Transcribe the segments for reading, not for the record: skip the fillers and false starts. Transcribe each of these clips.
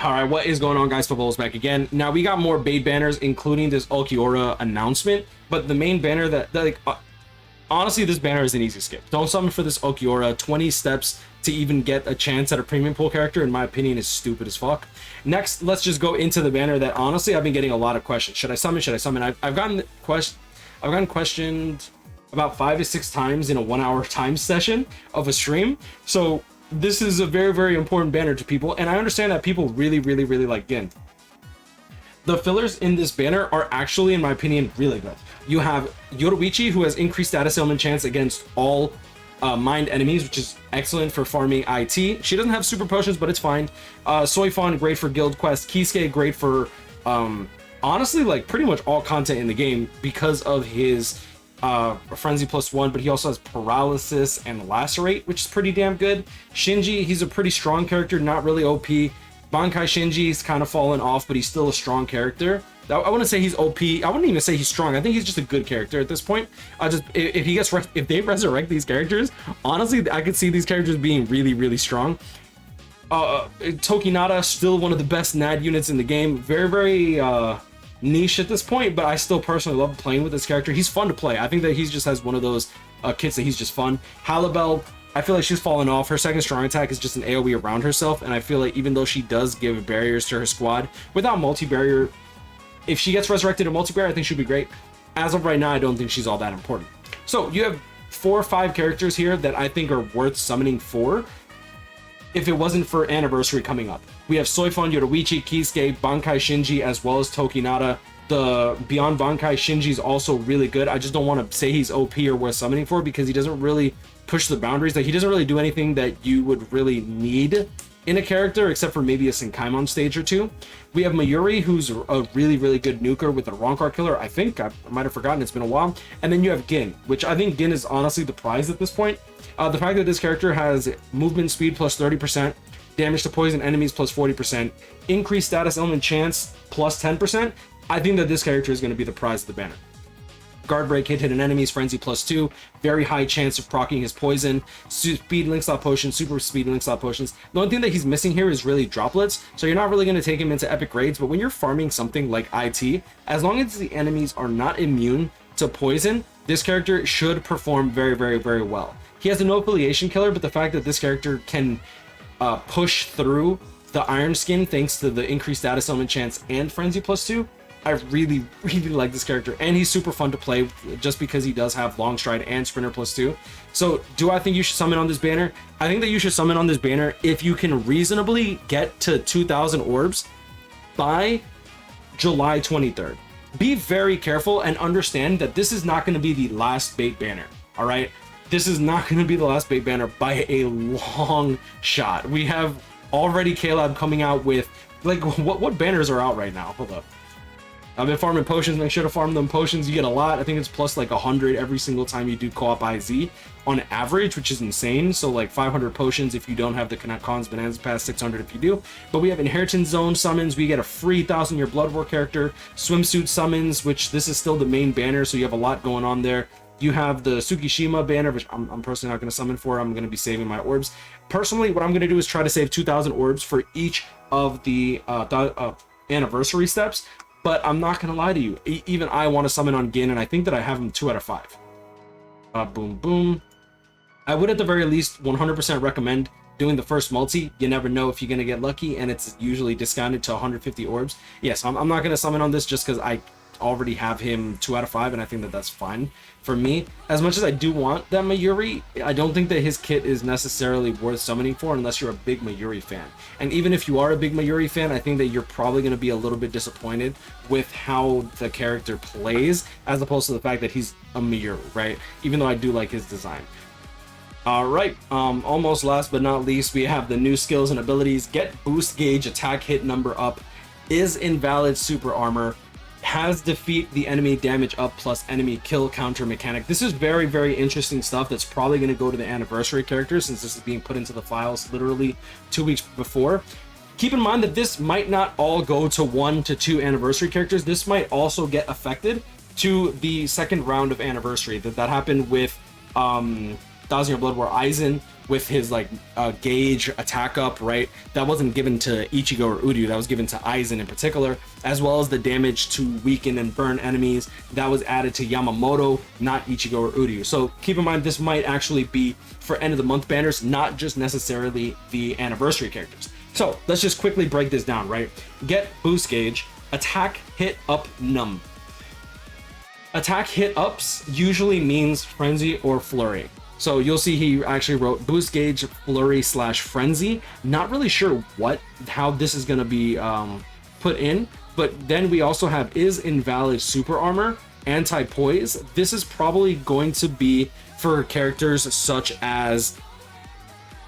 All right, what is going on, guys? Football is back again. Now we got more bait banners, including this Ulquiorra announcement. But the main banner honestly, this banner is an easy skip. Don't summon for this Ulquiorra. 20 steps to even get a chance at a premium pool character, in my opinion, is stupid as fuck. Next, let's just go into the banner that honestly I've been getting a lot of questions. Should I summon? Should I summon? I've gotten questioned about 5 to 6 times in a 1-hour time session of a stream. So this is a very, very important banner to people, and I understand that people really like Gin. The fillers in this banner are actually, in my opinion, really good. You have Yoruichi, who has increased status ailment chance against all mind enemies, which is excellent for farming IT. She doesn't have super potions, but it's fine. Soifon, great for guild quest. Kisuke, great for honestly, like pretty much all content in the game because of his frenzy +1, but he also has paralysis and lacerate, which is pretty damn good. Shinji, he's a pretty strong character, not really OP. Bankai Shinji's kind of fallen off, but he's still a strong character. I wouldn't say he's OP. I wouldn't even say he's strong. I think he's just a good character at this point. If they resurrect these characters, honestly, I could see these characters being really strong. Tokinata, still one of the best NAD units in the game. Very niche at this point, but I still personally love playing with this character. He's fun to play. I think that he just has one of those kits that he's just fun. Halibel, I feel like she's fallen off. Her second strong attack is just an AoE around herself, and I feel like even though she does give barriers to her squad, without multi-barrier, if she gets resurrected in multi-barrier, I think she'd be great. As of right now, I don't think she's all that important. So you have 4 or 5 characters here that I think are worth summoning for if it wasn't for Anniversary coming up. We have Soifon, Yoruichi, Kisuke, Bankai Shinji, as well as Tokinata. The Beyond Bankai Shinji is also really good. I just don't want to say he's OP or worth summoning for because he doesn't really push the boundaries. Like, he doesn't really do anything that you would really need in a character, except for maybe a Senkaimon stage or 2. We have Mayuri, who's a really good nuker with a Ronkar killer. I think I might have forgotten, it's been a while. And then you have Gin, which I think Gin is honestly the prize at this point. The fact that this character has movement speed plus 30%, damage to poison enemies plus 40%, increased status element chance plus 10%, I think that this character is going to be the prize of the banner. Guardbreak Kid, hidden enemies, frenzy +2, very high chance of proccing his poison, speed link slot potions, super speed link slot potions. The only thing that he's missing here is really droplets, so you're not really going to take him into epic raids, but when you're farming something like IT, as long as the enemies are not immune to poison, this character should perform very well. He has a no affiliation killer, but the fact that this character can push through the iron skin thanks to the increased status element chance and frenzy +2, I really like this character, and he's super fun to play just because he does have long stride and sprinter +2. So do I think you should summon on this banner? I think that you should summon on this banner if you can reasonably get to 2,000 orbs by July 23rd. Be very careful and understand that this is not going to be the last bait banner. All right, this is not going to be the last bait banner by a long shot. We have already Caleb coming out with, like, what banners are out right now? Hold up. I've been farming potions. Make sure to farm them potions. You get a lot. I think it's plus like 100 every single time you do co-op IZ on average, which is insane. So like 500 potions if you don't have the Cons Bonanza Pass, 600 if you do. But we have Inheritance Zone summons. We get a free 1,000-year Blood War character. Swimsuit summons, which this is still the main banner, so you have a lot going on there. You have the Tsukishima banner, which I'm personally not going to summon for. I'm going to be saving my orbs. Personally, what I'm going to do is try to save 2,000 orbs for each of the anniversary steps. But I'm not gonna lie to you, even I want to summon on Gin, and I think that I have him 2 out of 5. Boom. I would at the very least 100% recommend doing the first multi. You never know if you're gonna get lucky, and it's usually discounted to 150 orbs. Yes, I'm not gonna summon on this just because I already have him 2 out of 5, and I think that that's fine for me. As much as I do want that Mayuri, I don't think that his kit is necessarily worth summoning for unless you're a big Mayuri fan. And even if you are a big Mayuri fan, I think that you're probably going to be a little bit disappointed with how the character plays, as opposed to the fact that he's a Mayuri, right? Even though I do like his design. All right, almost last but not least, we have the new skills and abilities. Get boost gauge, attack hit number up, is invalid super armor, has defeat the enemy damage up plus enemy kill counter mechanic. This is very interesting stuff that's probably going to go to the anniversary characters, since this is being put into the files literally 2 weeks before. Keep in mind that this might not all go to 1 to 2 anniversary characters. This might also get affected to the second round of anniversary. That happened with 1,000-year Blood War Aizen, with his like gauge attack up, right? That wasn't given to Ichigo or Uryu, that was given to Aizen in particular, as well as the damage to weaken and burn enemies that was added to Yamamoto, not Ichigo or Uryu. So keep in mind, this might actually be for end of the month banners, not just necessarily the anniversary characters. So let's just quickly break this down, right? Get boost gauge, attack hit up num. Attack hit ups usually means frenzy or flurry. So you'll see he actually wrote boost gauge, flurry / frenzy. Not really sure how this is going to be put in, but then we also have is invalid super armor, anti-poise. This is probably going to be for characters such as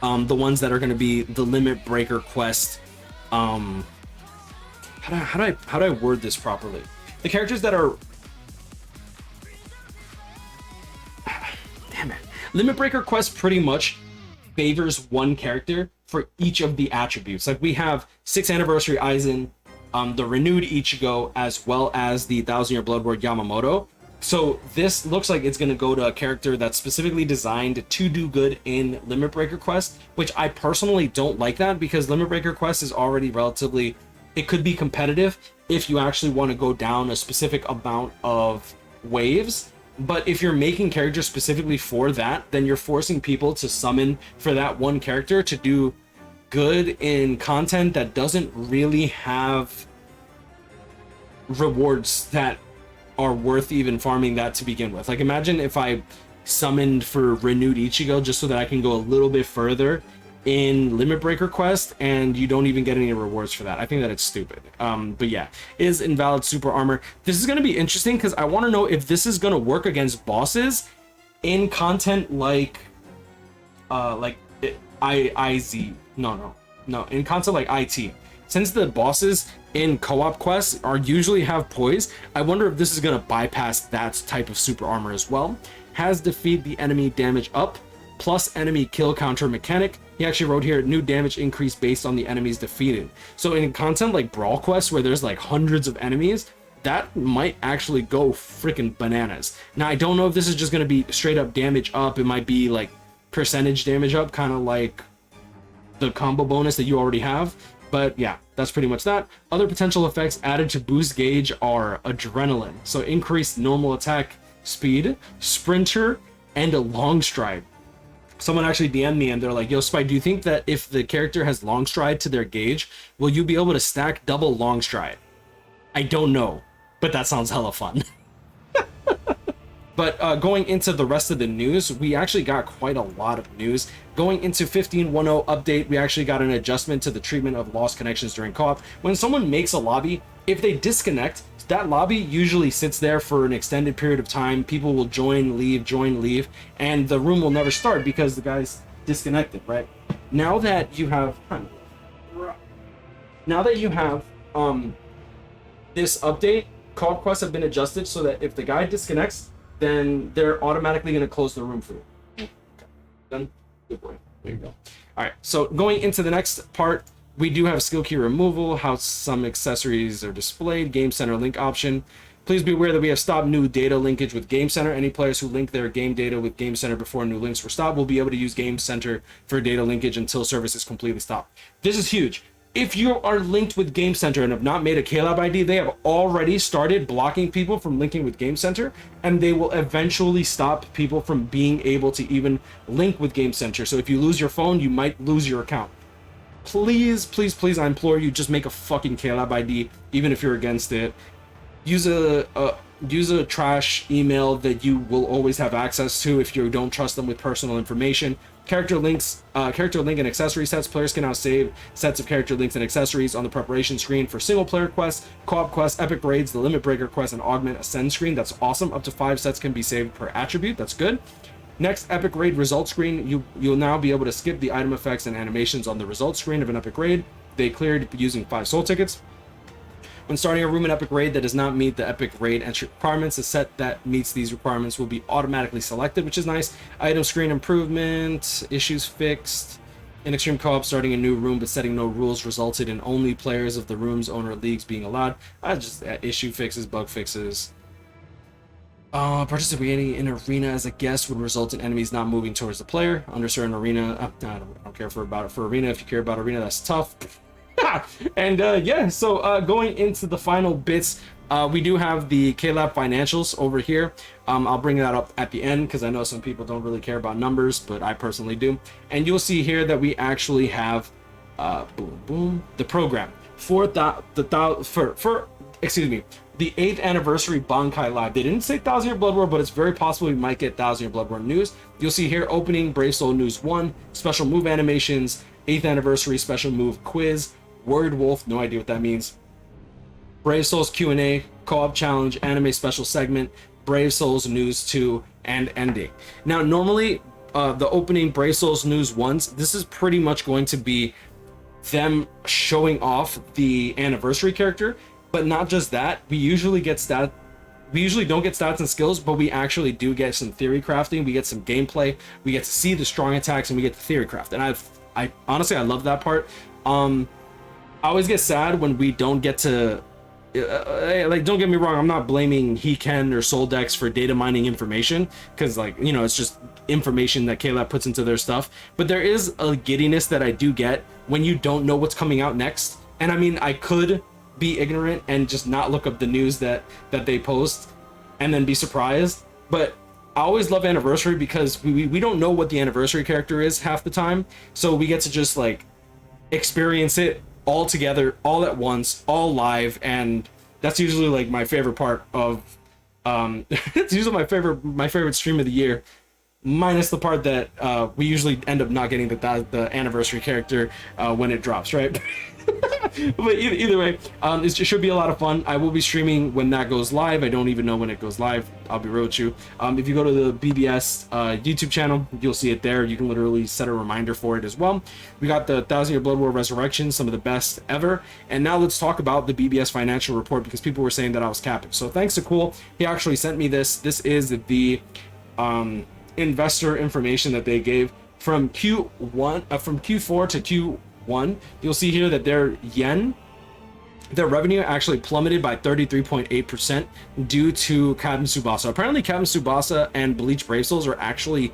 the ones that are going to be the limit breaker quest. How do I word this properly? The characters that are, damn it, limit breaker quest pretty much favors one character for each of the attributes. Like we have 6th anniversary Aizen, the renewed Ichigo, as well as the 1000-year Blood Lord Yamamoto. So this looks like it's going to go to a character that's specifically designed to do good in Limit Breaker Quest, which I personally don't like that, because Limit Breaker Quest is already relatively, it could be competitive if you actually want to go down a specific amount of waves. But if you're making characters specifically for that, then you're forcing people to summon for that one character to do good in content that doesn't really have rewards that are worth even farming that to begin with. Like imagine if I summoned for renewed Ichigo just so that I can go a little bit further in Limit Breaker Quest and you don't even get any rewards for that. I think that it's stupid. But yeah, is invalid super armor. This is going to be interesting because I want to know if this is going to work against bosses in content like in content like IT. Since the bosses in co-op quests are usually have poise, I wonder if this is going to bypass that type of super armor as well. Has defeat the enemy damage up, plus enemy kill counter mechanic. He actually wrote here, new damage increase based on the enemies defeated. So in content like Brawl Quest, where there's like hundreds of enemies, that might actually go freaking bananas. Now, I don't know if this is just going to be straight up damage up. It might be like percentage damage up, kind of like the combo bonus that you already have. But yeah, that's pretty much that. Other potential effects added to boost gauge are adrenaline, so increased normal attack speed, sprinter, and a long stride. Someone actually DM'd me and they're like, yo, Spike, do you think that if the character has long stride to their gauge, will you be able to stack double long stride? I don't know, but that sounds hella fun. But going into the rest of the news, we actually got quite a lot of news. Going into 15.10 update, we actually got an adjustment to the treatment of lost connections during co-op. When someone makes a lobby, if they disconnect, that lobby usually sits there for an extended period of time. People will join, leave, and the room will never start because the guy's disconnected, right? Now that you have this update, co-op quests have been adjusted so that if the guy disconnects, then they're automatically going to close the room for you. Okay. Done? Good boy. There you go. All right, so going into the next part, we do have skill key removal, how some accessories are displayed, Game Center link option. Please be aware that we have stopped new data linkage with Game Center. Any players who link their game data with Game Center before new links were stopped will be able to use Game Center for data linkage until service is completely stopped. This is huge. If you are linked with Game Center and have not made a KLab ID, they have already started blocking people from linking with Game Center, and they will eventually stop people from being able to even link with Game Center. So if you lose your phone, you might lose your account. Please, please, please, I implore you, just make a fucking KLab ID, even if you're against it. Use a trash email that you will always have access to if you don't trust them with personal information. Character link and accessory sets. Players can now save sets of character links and accessories on the preparation screen for single player quests, co-op quests, epic raids, the limit breaker quest, and augment ascend screen. That's awesome. Up to 5 sets can be saved per attribute. That's good. Next, epic raid result screen. You'll now be able to skip the item effects and animations on the result screen of an epic raid they cleared using 5 soul tickets. When starting a room in Epic Raid that does not meet the Epic Raid entry requirements, a set that meets these requirements will be automatically selected, which is nice. Item screen improvement, issues fixed. In Extreme Co-op, starting a new room but setting no rules resulted in only players of the room's owner leagues being allowed. Just issue fixes, bug fixes. Participating in arena as a guest would result in enemies not moving towards the player. Under certain arena, I don't care about it for arena. If you care about arena, that's tough. And yeah, so going into the final bits, we do have the KLab financials over here. I'll bring that up at the end because I know some people don't really care about numbers, but I personally do. And you'll see here that we actually have the program for excuse me, the 8th anniversary Bankai Live. They didn't say 1,000 Year Blood War, but it's very possible we might get 1,000 Year Blood War news. You'll see here opening Brave Soul News 1, special move animations, 8th anniversary special move quiz, Word Wolf, no idea what that means. Brave Souls Q&A, co-op challenge, anime special segment, Brave Souls News 2, and ending. Now, normally, the opening Brave Souls News 1s, this is pretty much going to be them showing off the anniversary character, but not just that. We usually don't get stats and skills, but we actually do get some theory crafting. We get some gameplay. We get to see the strong attacks, and we get the theory craft. And I honestly, I love that part. I always get sad when we don't get to like, don't get me wrong, I'm not blaming Hiken or Soldex for data mining information, because, like, you know, it's just information that KLab puts into their stuff. But there is a giddiness that I do get when you don't know what's coming out next. And I mean, I could be ignorant and just not look up the news that they post and then be surprised, but I always love anniversary because we don't know what the anniversary character is half the time, so we get to just like experience it all together, all at once, all live. And that's usually like my favorite part of it's usually my favorite stream of the year, minus the part that we usually end up not getting the anniversary character when it drops, right? But either way, it should be a lot of fun. I will be streaming when that goes live. I don't even know when it goes live, I'll be real with you. If you go to the BBS YouTube channel, you'll see it there. You can literally set a reminder for it as well. We got the 1,000 Year Blood War Resurrection, some of the best ever. And now let's talk about the BBS financial report, because people were saying that I was capping. So thanks to Cool, he actually sent me this. This is the investor information that they gave from Q1 from Q4 to Q1. You'll see here that their revenue actually plummeted by 33.8% due to Captain Tsubasa. Apparently Captain Tsubasa and Bleach Brave Souls are actually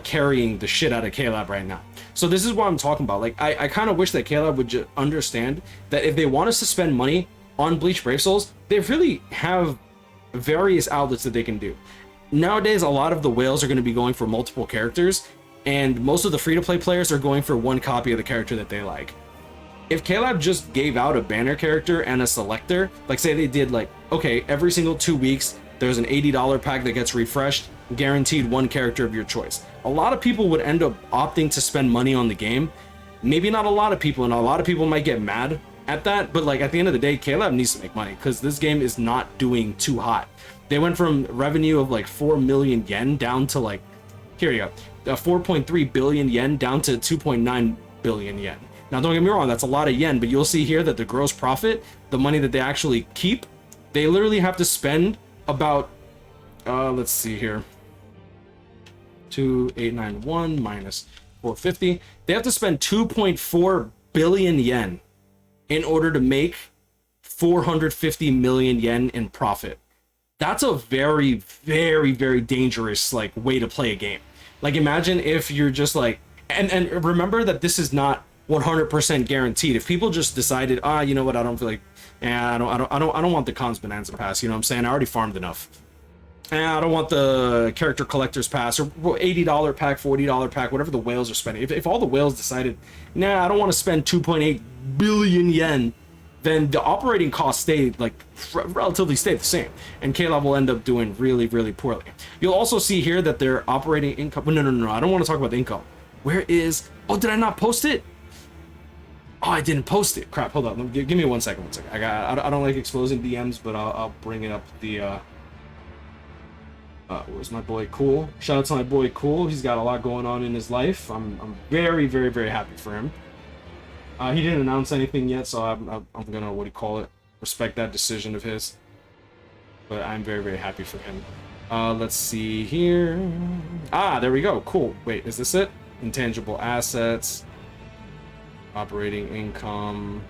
carrying the shit out of KLab right now. So this is what I'm talking about. Like, I kind of wish that KLab would just understand that if they want us to spend money on Bleach Brave Souls, they really have various outlets that they can do. Nowadays, a lot of the whales are going to be going for multiple characters, and most of the free-to-play players are going for one copy of the character that they like. If KLab just gave out a banner character and a selector, like say they did like, okay, every single 2 weeks, there's an $80 pack that gets refreshed, guaranteed one character of your choice. A lot of people would end up opting to spend money on the game. Maybe not a lot of people, and a lot of people might get mad at that, but like at the end of the day, KLab needs to make money because this game is not doing too hot. They went from revenue of like 4 million yen down to like, here you go, 4.3 billion yen down to 2.9 billion yen. Now, don't get me wrong, that's a lot of yen, but you'll see here that the gross profit, the money that they actually keep, they literally have to spend about, let's see here, 2891 minus 450. They have to spend 2.4 billion yen in order to make 450 million yen in profit. That's a very, very, very dangerous like way to play a game. Like, imagine if you're just like, and remember that this is not 100% guaranteed. If people just decided, you know what, I don't feel like, I don't want the Cons Bonanza pass. You know what I'm saying? I already farmed enough. I don't want the character collector's pass or $80 pack, $40 pack, whatever the whales are spending. If all the whales decided, nah, I don't want to spend 2.8 billion yen, then the operating costs stay like relatively the same, and KLab will end up doing really, really poorly. You'll also see here that their operating income. No, I don't want to talk about the income. Where is? Oh, did I not post it? Oh, I didn't post it. Crap. Hold on. Give me one second. I don't like exposing DMs, but I'll bring it up. The where's my boy Cool? Shout out to my boy Cool. He's got a lot going on in his life. I'm very, very, very happy for him. He didn't announce anything yet, so I'm gonna, what do you call it, respect that decision of his. But I'm very, very happy for him. Let's see here. There we go. Cool. Wait, is this it? Intangible assets, operating income.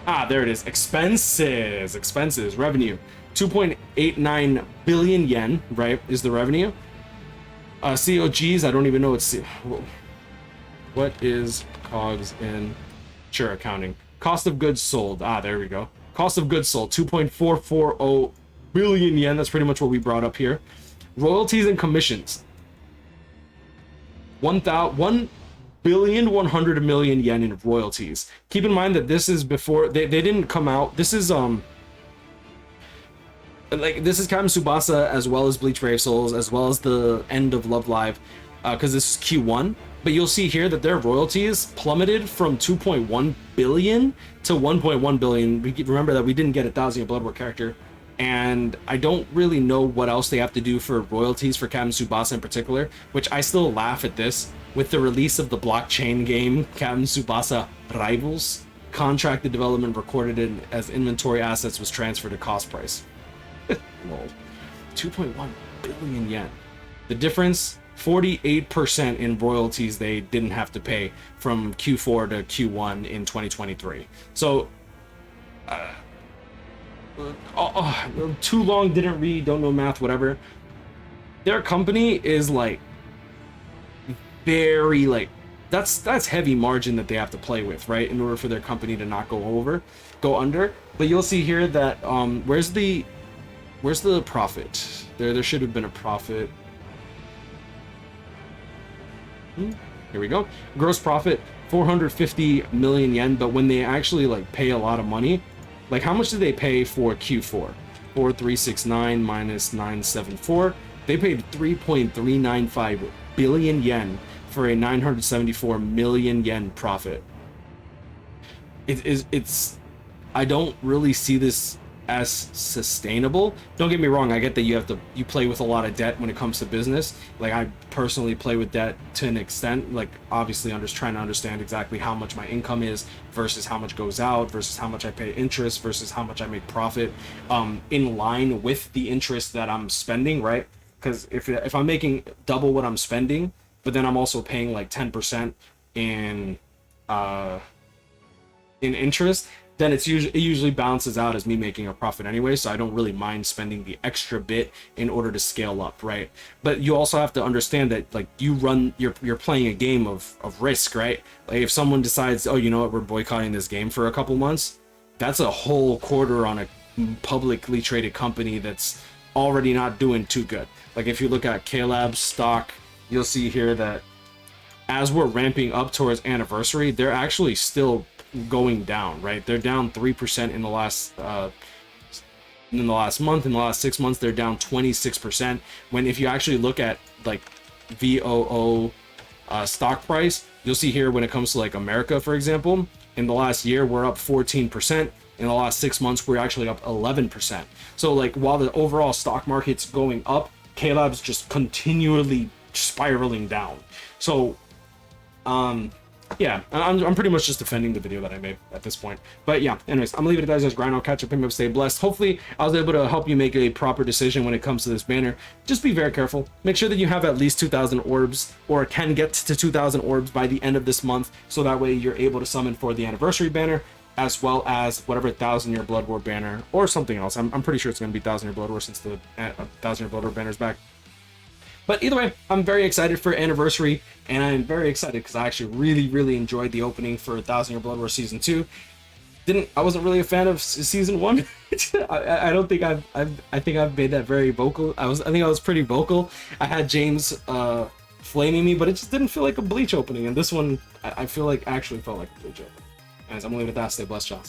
Ah, there it is. Expenses, revenue. 2.89 billion yen, right, is the revenue. COGs, I don't even know what is COGS in sure accounting. Cost of goods sold. Ah, there we go. Cost of goods sold, 2.440 billion yen. That's pretty much what we brought up here. Royalties and commissions. 1,100,000,000 yen in royalties. Keep in mind that this is before they didn't come out. This is this is Captain Tsubasa as well as Bleach Brave Souls as well as the end of Love Live, because this is Q1. But you'll see here that their royalties plummeted from 2.1 billion to 1.1 billion. Remember that we didn't get a Thousand Year Blood War character, and I don't really know what else they have to do for royalties for Captain Tsubasa in particular, which I still laugh at this. With the release of the blockchain game Captain Tsubasa Rivals, contracted development recorded in as inventory assets was transferred to cost price. Lol. 2.1 billion yen. The difference, 48% in royalties they didn't have to pay from Q4 to Q1 in 2023. So, too long, didn't read, don't know math, whatever. Their company is like very like that's heavy margin that they have to play with, right, in order for their company to not go under. But you'll see here that where's the profit? There should have been a profit. Here we go. Gross profit 450 million yen, but when they actually like pay a lot of money, like how much did they pay for Q4? 4369 minus 974. They paid 3.395 billion yen for a 974 million yen profit. It's I don't really see this as sustainable. Don't get me wrong, I get that you play with a lot of debt when it comes to business. Like I personally play with debt to an extent, like obviously I'm just trying to understand exactly how much my income is versus how much goes out versus how much I pay interest versus how much I make profit in line with the interest that I'm spending, right? Because if I'm making double what I'm spending, but then I'm also paying like 10% in interest, then it usually balances out as me making a profit anyway. So I don't really mind spending the extra bit in order to scale up, right? But you also have to understand that like you're playing a game of risk, right? Like if someone decides, oh, you know what, we're boycotting this game for a couple months, that's a whole quarter on a publicly traded company that's already not doing too good. Like if you look at K-Lab's stock, you'll see here that as we're ramping up towards anniversary, they're actually still going down, right? They're down 3% in the last month. In the last 6 months, they're down 26%. When if you actually look at like VOO stock price, you'll see here when it comes to like America, for example, in the last year, we're up 14%. In the last 6 months, we're actually up 11%. So like while the overall stock market's going up, K-Lab's just continually spiraling down. So yeah, I'm pretty much just defending the video that I made at this point. But yeah, anyways, I'm gonna leave it at that. Guys, grind. I'll catch up. Stay blessed. Hopefully, I was able to help you make a proper decision when it comes to this banner. Just be very careful. Make sure that you have at least 2,000 orbs, or can get to 2,000 orbs by the end of this month, so that way you're able to summon for the anniversary banner, as well as whatever 1,000-year Blood War banner or something else. I'm pretty sure it's gonna be 1,000-year Blood War since the 1,000-year Blood War banner's back. But either way, I'm very excited for anniversary, and I'm very excited because I actually really enjoyed the opening for 1,000 Year Blood War Season 2. I wasn't really a fan of Season 1. I don't think I think I've made that very vocal. I think I was pretty vocal. I had James flaming me, but it just didn't feel like a Bleach opening, and this one I feel like actually felt like a Bleach opening. Anyways, I'm gonna leave it at that. Stay blessed, y'all.